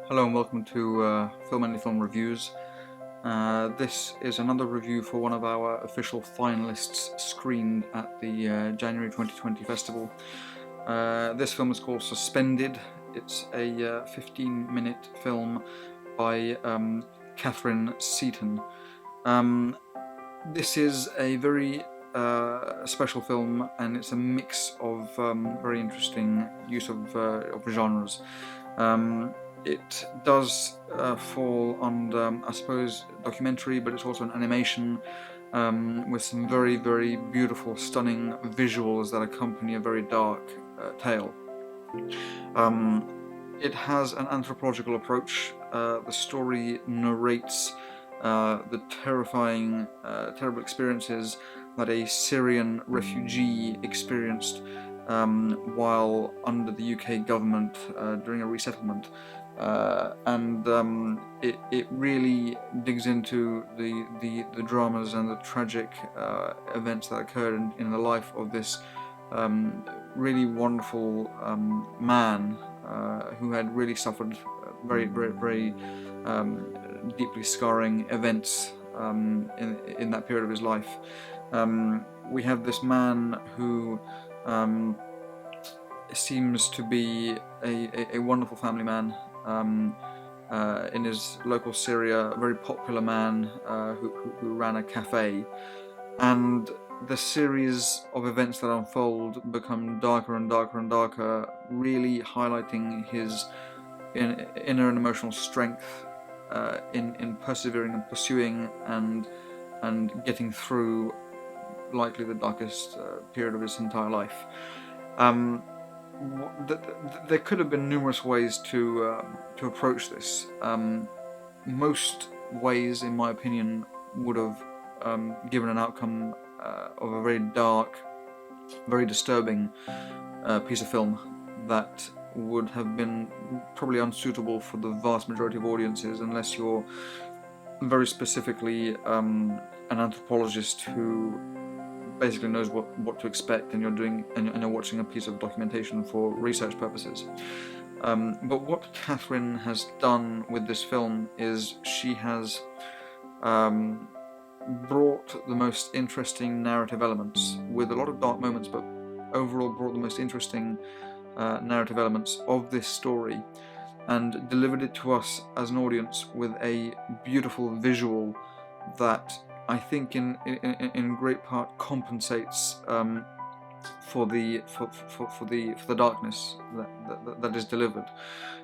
Hello and welcome to Film Reviews. This is another review for one of our official finalists screened at the January 2020 festival. This film is called Suspended. It's a 15-minute film by Katharine Seaton. This is a very special film, and it's a mix of very interesting use of genres. It does fall under, I suppose, documentary, but it's also an animation with some very, very beautiful, stunning visuals that accompany a very dark tale. It has an anthropological approach. The story narrates the terrible experiences that a Syrian refugee experienced while under the UK government during a resettlement. It really digs into the dramas and the tragic events that occurred in the life of this really wonderful man who had really suffered very deeply scarring events in that period of his life. We have this man who seems to be a wonderful family man in his local Syria, a very popular man who ran a cafe, and the series of events that unfold become darker and darker and darker, really highlighting his inner and emotional strength in persevering and pursuing and getting through likely the darkest period of his entire life. There could have been numerous ways to approach this. Most ways, in my opinion, would have given an outcome of a very dark, very disturbing piece of film that would have been probably unsuitable for the vast majority of audiences, unless you're very specifically an anthropologist who basically knows what to expect, and you're watching a piece of documentation for research purposes. But what Katharine has done with this film is she has brought the most interesting narrative elements, with a lot of dark moments, but overall brought the most interesting narrative elements of this story and delivered it to us as an audience with a beautiful visual that I think in great part compensates for the darkness that is delivered.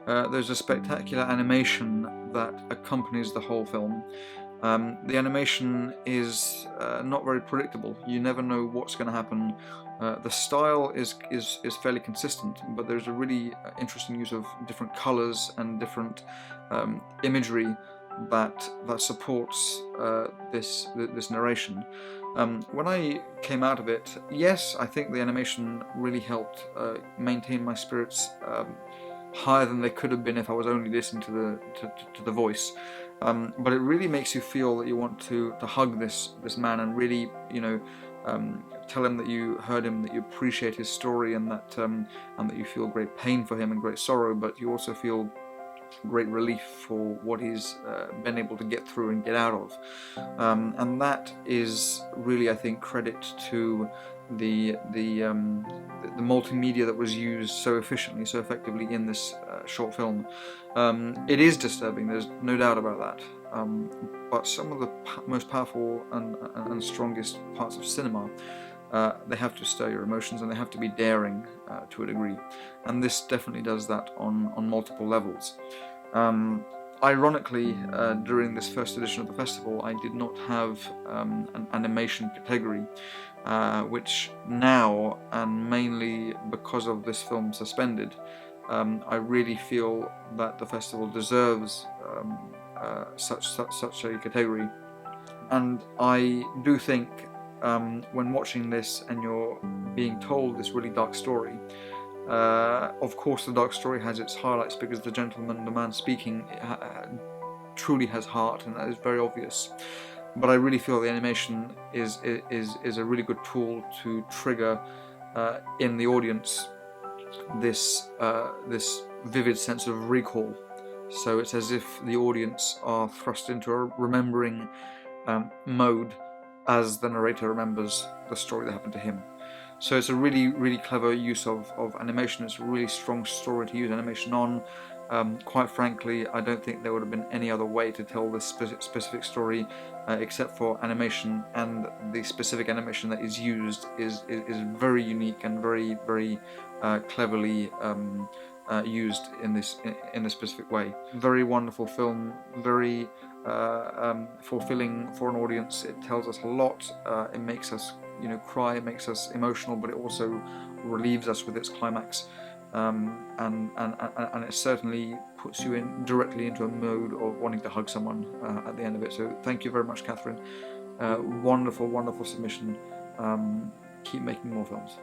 There's a spectacular animation that accompanies the whole film. The animation is not very predictable. You never know what's going to happen. The style is fairly consistent, but there's a really interesting use of different colors and different imagery that supports this narration. When I came out of it, yes, I think the animation really helped maintain my spirits higher than they could have been if I was only listening to the voice. But it really makes you feel that you want to hug this man and really, tell him that you heard him, that you appreciate his story, and that you feel great pain for him and great sorrow, but you also feel great relief for what he's been able to get through and get out of. And that is really, I think, credit to the multimedia that was used so efficiently, so effectively in this short film. It is disturbing, there's no doubt about that, but some of the most powerful and strongest parts of cinema, they have to stir your emotions, and they have to be daring to a degree, and this definitely does that on multiple levels. Ironically, during this first edition of the festival, I did not have an animation category, which now, and mainly because of this film Suspended, I really feel that the festival deserves such a category. And I do think when watching this and you're being told this really dark story, of course the dark story has its highlights, because the man speaking truly has heart, and that is very obvious. But I really feel the animation is a really good tool to trigger in the audience this vivid sense of recall So it's as if the audience are thrust into a remembering mode as the narrator remembers the story that happened to him. So it's a really, really clever use of animation. It's a really strong story to use animation on. Quite frankly, I don't think there would have been any other way to tell this specific story except for animation, and the specific animation that is used is very unique and very, very cleverly used in this specific way. Very wonderful film, very fulfilling for an audience. It tells us a lot. It makes us cry, it makes us emotional, but it also relieves us with its climax, and it certainly puts you directly into a mode of wanting to hug someone at the end of it. So thank you very much, Katharine. Wonderful, wonderful submission. Keep making more films.